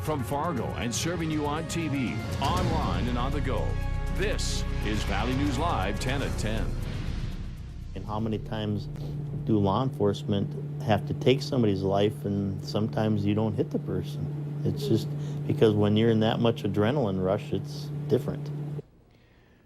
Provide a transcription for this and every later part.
from Fargo and serving you on TV, online, and on the go. This is Valley News Live 10 at 10. And how many times do law enforcement have to take somebody's life and sometimes you don't hit the person? It's just because when you're in that much adrenaline rush, it's different.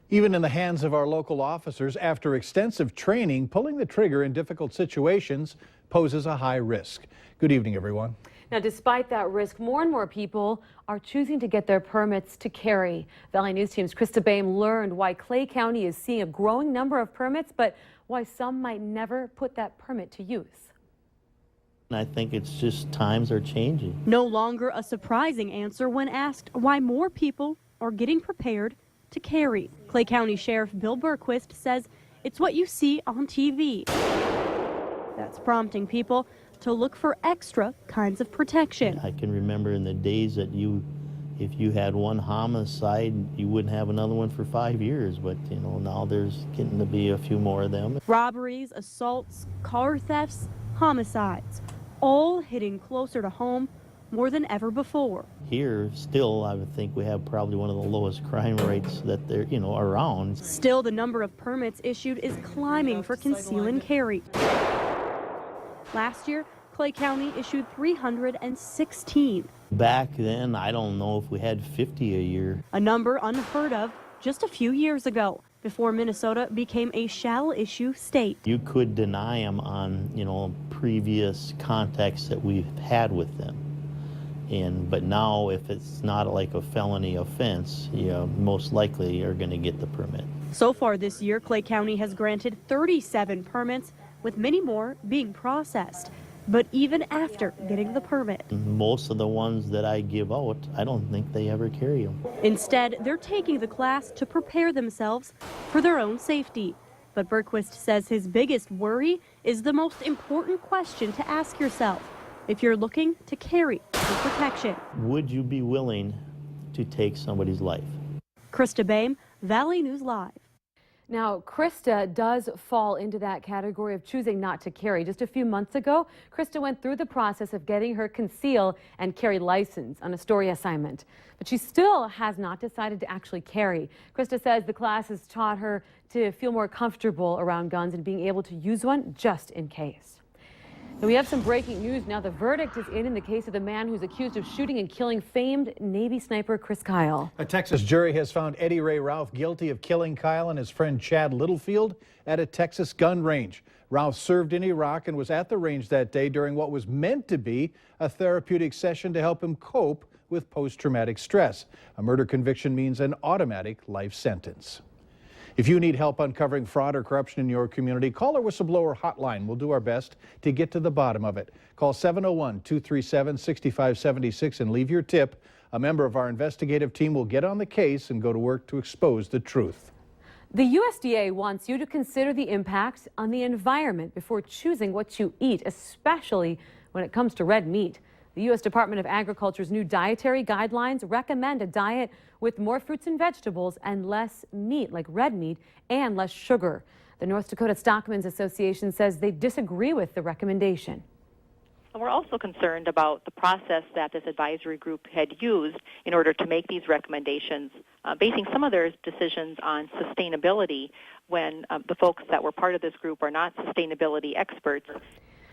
Even in the hands of our local officers, after extensive training, pulling the trigger in difficult situations poses a high risk. Good evening, everyone. Now, despite that risk, more and more people are choosing to get their permits to carry. Valley News Team's Krista Boehm learned why Clay County is seeing a growing number of permits, but why some might never put that permit to use. I think it's just times are changing. No longer a surprising answer when asked why more people are getting prepared to carry. Clay County Sheriff Bill Berquist says it's what you see on TV. That's prompting people to look for extra kinds of protection. I can remember in the days that if you had one homicide, you wouldn't have another one for 5 years, but now there's getting to be a few more of them. Robberies, assaults, car thefts, homicides, all hitting closer to home more than ever before. Here, still, I would think we have probably one of the lowest crime rates that there, around. Still, the number of permits issued is climbing for conceal and carry. Last year, Clay County issued 316. Back then, I don't know if we had 50 a year. A number unheard of just a few years ago, before Minnesota became a shall-issue state. You could deny them on, previous contacts that we've had with them. But now, if it's not like a felony offense, most likely you're going to get the permit. So far this year, Clay County has granted 37 permits, with many more being processed. But even after getting the permit, most of the ones that I give out, I don't think they ever carry them. Instead, they're taking the class to prepare themselves for their own safety. But Berquist says his biggest worry is the most important question to ask yourself if you're looking to carry for protection. Would you be willing to take somebody's life? Krista Boehm, Valley News Live. Now, Krista does fall into that category of choosing not to carry. Just a few months ago, Krista went through the process of getting her conceal and carry license on a story assignment. But she still has not decided to actually carry. Krista says the class has taught her to feel more comfortable around guns and being able to use one just in case. And we have some breaking news now. The verdict is in the case of the man who's accused of shooting and killing famed Navy sniper Chris Kyle. A Texas jury has found Eddie Ray Ralph guilty of killing Kyle and his friend Chad Littlefield at a Texas gun range. Ralph served in Iraq and was at the range that day during what was meant to be a therapeutic session to help him cope with post-traumatic stress. A murder conviction means an automatic life sentence. If you need help uncovering fraud or corruption in your community, call our whistleblower hotline. We'll do our best to get to the bottom of it. Call 701-237-6576 and leave your tip. A member of our investigative team will get on the case and go to work to expose the truth. The USDA wants you to consider the impact on the environment before choosing what you eat, especially when it comes to red meat. The U.S. Department of Agriculture's new dietary guidelines recommend a diet with more fruits and vegetables and less meat, like red meat, and less sugar. The North Dakota Stockmen's Association says they disagree with the recommendation. And we're also concerned about the process that this advisory group had used in order to make these recommendations, basing some of their decisions on sustainability when the folks that were part of this group are not sustainability experts.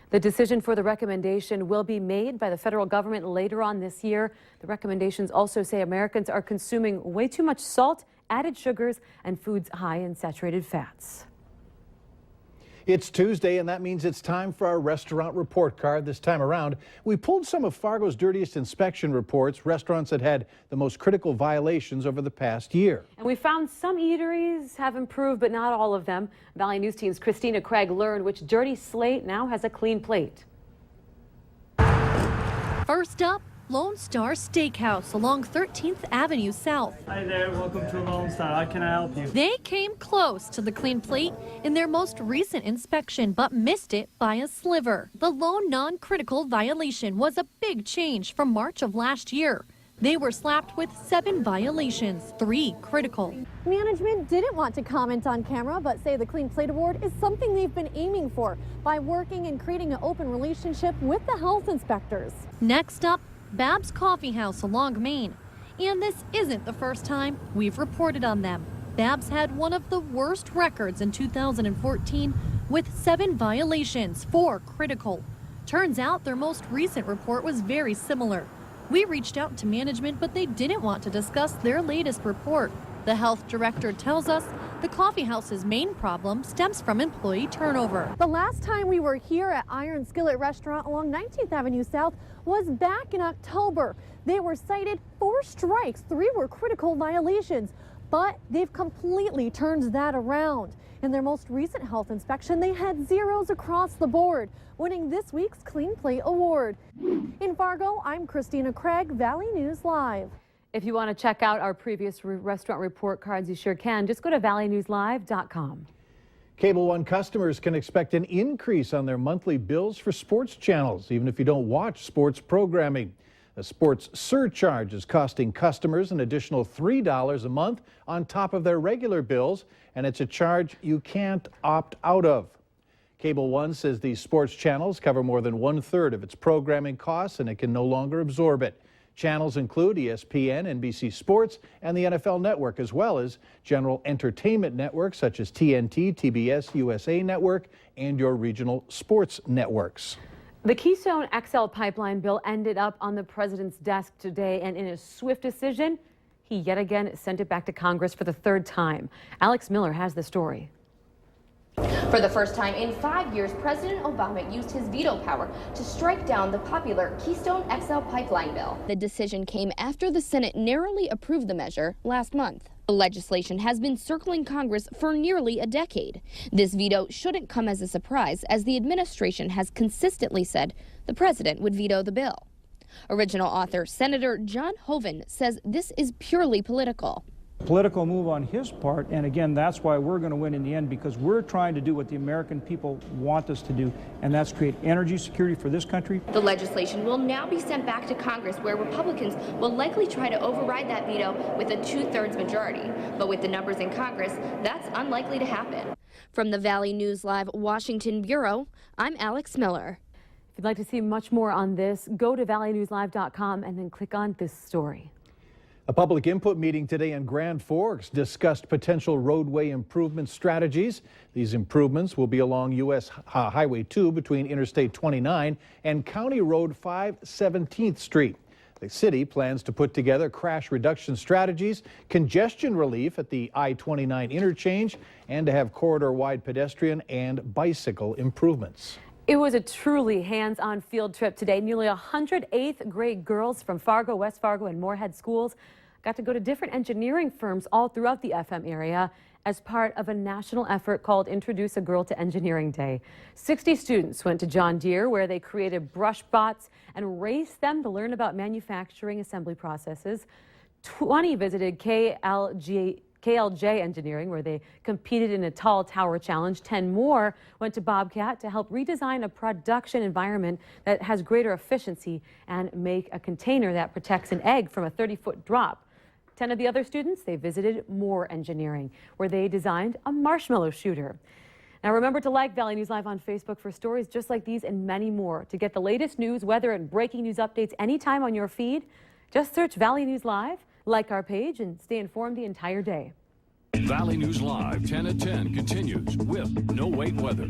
The decision for the recommendation will be made by the federal government later on this year. The recommendations also say Americans are consuming way too much salt, added sugars, and foods high in saturated fats. It's Tuesday, and that means it's time for our restaurant report card. This time around, we pulled some of Fargo's dirtiest inspection reports, restaurants that had the most critical violations over the past year. And we found some eateries have improved, but not all of them. Valley News Team's Christina Craig learned which dirty slate now has a clean plate. First up, Lone Star Steakhouse along 13th Avenue South. Hi there, welcome to Lone Star. How can I help you? They came close to the clean plate in their most recent inspection, but missed it by a sliver. The lone non-critical violation was a big change from March of last year. They were slapped with 7 violations, 3 critical. Management didn't want to comment on camera, but say the Clean Plate Award is something they've been aiming for by working and creating an open relationship with the health inspectors. Next up, Babs Coffee House along Main. And this isn't the first time we've reported on them. Babs had one of the worst records in 2014 with 7 violations, 4 critical. Turns out their most recent report was very similar. We reached out to management, but they didn't want to discuss their latest report. The health director tells us the coffee house's main problem stems from employee turnover. The last time we were here at Iron Skillet Restaurant along 19th Avenue South was back in October. They were cited 4 strikes, 3 were critical violations, but they've completely turned that around. In their most recent health inspection, they had zeros across the board, winning this week's Clean Plate Award. In Fargo, I'm Christina Craig, Valley News Live. If you want to check out our previous restaurant report cards, you sure can. Just go to valleynewslive.com. Cable One customers can expect an increase on their monthly bills for sports channels, even if you don't watch sports programming. A sports surcharge is costing customers an additional $3 a month on top of their regular bills, and it's a charge you can't opt out of. Cable One says these sports channels cover more than 1/3 of its programming costs, and it can no longer absorb it. Channels include ESPN, NBC Sports, and the NFL Network, as well as general entertainment networks such as TNT, TBS, USA Network, and your regional sports networks. The Keystone XL pipeline bill ended up on the president's desk today, and in a swift decision, he yet again sent it back to Congress for the 3rd time. Alex Miller has the story. For the first time in 5 years, President Obama used his veto power to strike down the popular Keystone XL pipeline bill. The decision came after the Senate narrowly approved the measure last month. The legislation has been circling Congress for nearly a decade. This veto shouldn't come as a surprise, as the administration has consistently said the president would veto the bill. Original author Senator John Hoeven says this is purely political. Political move on his part, and again, that's why we're going to win in the end, because we're trying to do what the American people want us to do, and that's create energy security for this country. The legislation will now be sent back to Congress, where Republicans will likely try to override that veto with a 2/3 majority. But with the numbers in Congress, that's unlikely to happen. From the Valley News Live Washington Bureau, I'm Alex Miller. If you'd like to see much more on this, go to valleynewslive.com and then click on this story. A public input meeting today in Grand Forks discussed potential roadway improvement strategies. These improvements will be along U.S. Highway 2 between Interstate 29 and County Road 517th Street. The city plans to put together crash reduction strategies, congestion relief at the I-29 interchange, and to have corridor-wide pedestrian and bicycle improvements. It was a truly hands-on field trip today. Nearly 100 8th grade girls from Fargo, West Fargo, and Moorhead schools got to go to different engineering firms all throughout the FM area as part of a national effort called Introduce a Girl to Engineering Day. 60 students went to John Deere, where they created brush bots and raced them to learn about manufacturing assembly processes. 20 visited KLJ Engineering, where they competed in a tall tower challenge. 10 more went to Bobcat to help redesign a production environment that has greater efficiency and make a container that protects an egg from a 30-foot drop. 10 of the other students, they visited Moore Engineering, where they designed a marshmallow shooter. Now remember to like Valley News Live on Facebook for stories just like these and many more. To get the latest news, weather, and breaking news updates anytime on your feed, just search Valley News Live, like our page, and stay informed the entire day. Valley News Live 10 at 10 continues with No Wait Weather.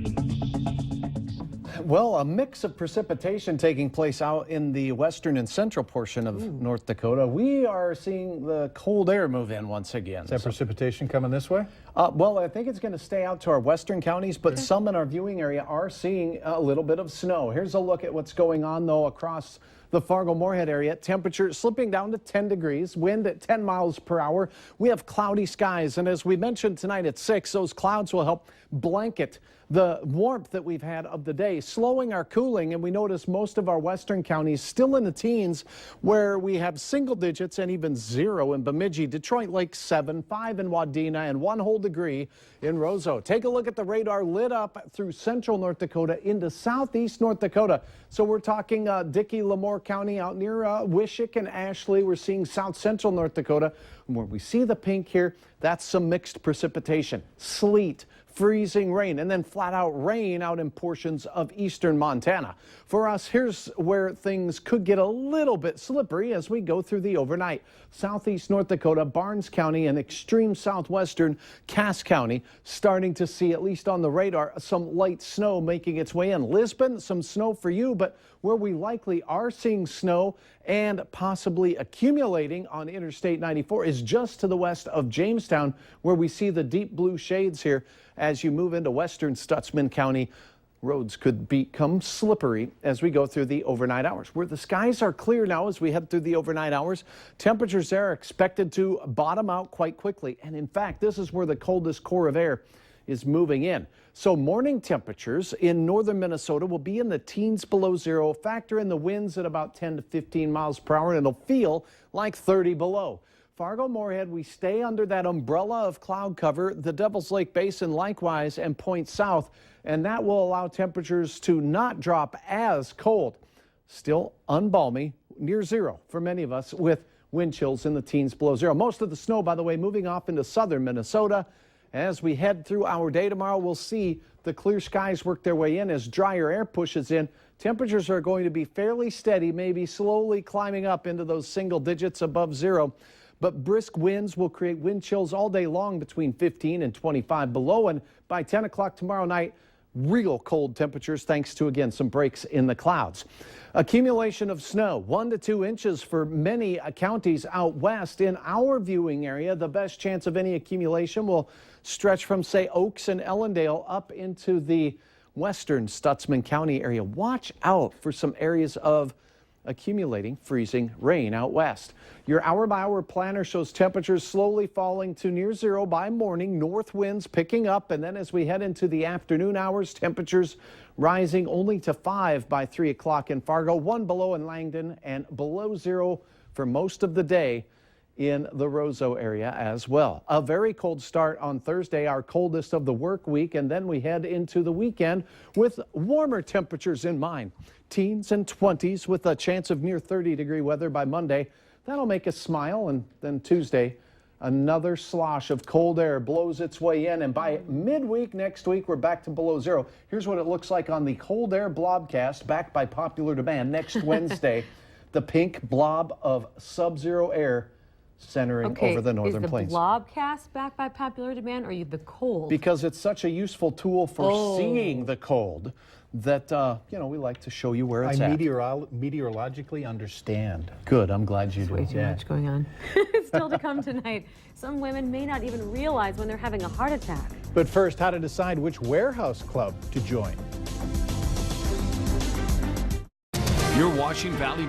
Well, a mix of precipitation taking place out in the western and central portion of North Dakota. We are seeing the cold air move in once again. Is that precipitation coming this way? Well, I think it's going to stay out to our western counties, but some in our viewing area are seeing a little bit of snow. Here's a look at what's going on, though, across the Fargo-Moorhead area. Temperature slipping down to 10 degrees, wind at 10 miles per hour. We have cloudy skies, and as we mentioned tonight at 6, those clouds will help blanket the warmth that we've had of the day, slowing our cooling, and we notice most of our western counties still in the teens, where we have single digits and even 0 in Bemidji, Detroit Lake 7, 5 in Wadena, and 1 whole degree in Roseau. Take a look at the radar lit up through central North Dakota into southeast North Dakota. So we're talking Dickey-Lemoore County out near Wishick and Ashley. We're seeing south central North Dakota. Where we see the pink here, that's some mixed precipitation. Sleet, freezing rain, and then flat out rain out in portions of eastern Montana. For us, here's where things could get a little bit slippery as we go through the overnight. Southeast North Dakota, Barnes County, and extreme southwestern Cass County starting to see, at least on the radar, some light snow making its way in. Lisbon, some snow for you, but where we likely are seeing snow and possibly accumulating on Interstate 94 is just to the west of Jamestown, where we see the deep blue shades here. As you move into western Stutsman County, roads could become slippery as we go through the overnight hours. Where the skies are clear now as we head through the overnight hours, temperatures there are expected to bottom out quite quickly. And in fact, this is where the coldest core of air is moving in. So morning temperatures in northern Minnesota will be in the teens below zero. Factor in the winds at about 10 to 15 miles per hour, and it'll feel like 30 below. Fargo-Moorhead, we stay under that umbrella of cloud cover. The Devil's Lake Basin likewise, and points south, and that will allow temperatures to not drop as cold. Still unbalmy, near zero for many of us, with wind chills in the teens below zero. Most of the snow, by the way, moving off into southern Minnesota. As we head through our day tomorrow, we'll see the clear skies work their way in as drier air pushes in. Temperatures are going to be fairly steady, maybe slowly climbing up into those single digits above zero. But brisk winds will create wind chills all day long between 15 and 25 below. And by 10 o'clock tomorrow night, real cold temperatures thanks to, again, some breaks in the clouds. Accumulation of snow, 1 to 2 inches for many counties out west. In our viewing area, the best chance of any accumulation will stretch from, say, Oaks and Ellendale up into the western Stutsman County area. Watch out for some areas of accumulating freezing rain out west. Your hour-by-hour planner shows temperatures slowly falling to near zero by morning, north winds picking up, and then as we head into the afternoon hours, temperatures rising only to 5 by 3 o'clock in Fargo, 1 below in Langdon, and below zero for most of the day in the Roseau area as well. A very cold start on Thursday, our coldest of the work week, and then we head into the weekend with warmer temperatures in mind. Teens and 20s with a chance of near 30-degree weather by Monday. That'll make us smile, and then Tuesday, another slosh of cold air blows its way in, and by midweek next week, we're back to below zero. Here's what it looks like on the Cold Air Blobcast, backed by popular demand next Wednesday. The pink blob of sub-zero air centering over the northern plains. Is the Blobcast backed by popular demand, or are you the cold? Because it's such a useful tool for seeing the cold that, you know, we like to show you where it's at. Meteorologically understand. Good, I'm glad you do. Way too much going on. Still to come tonight, some women may not even realize when they're having a heart attack. But first, how to decide which warehouse club to join. You're watching Valley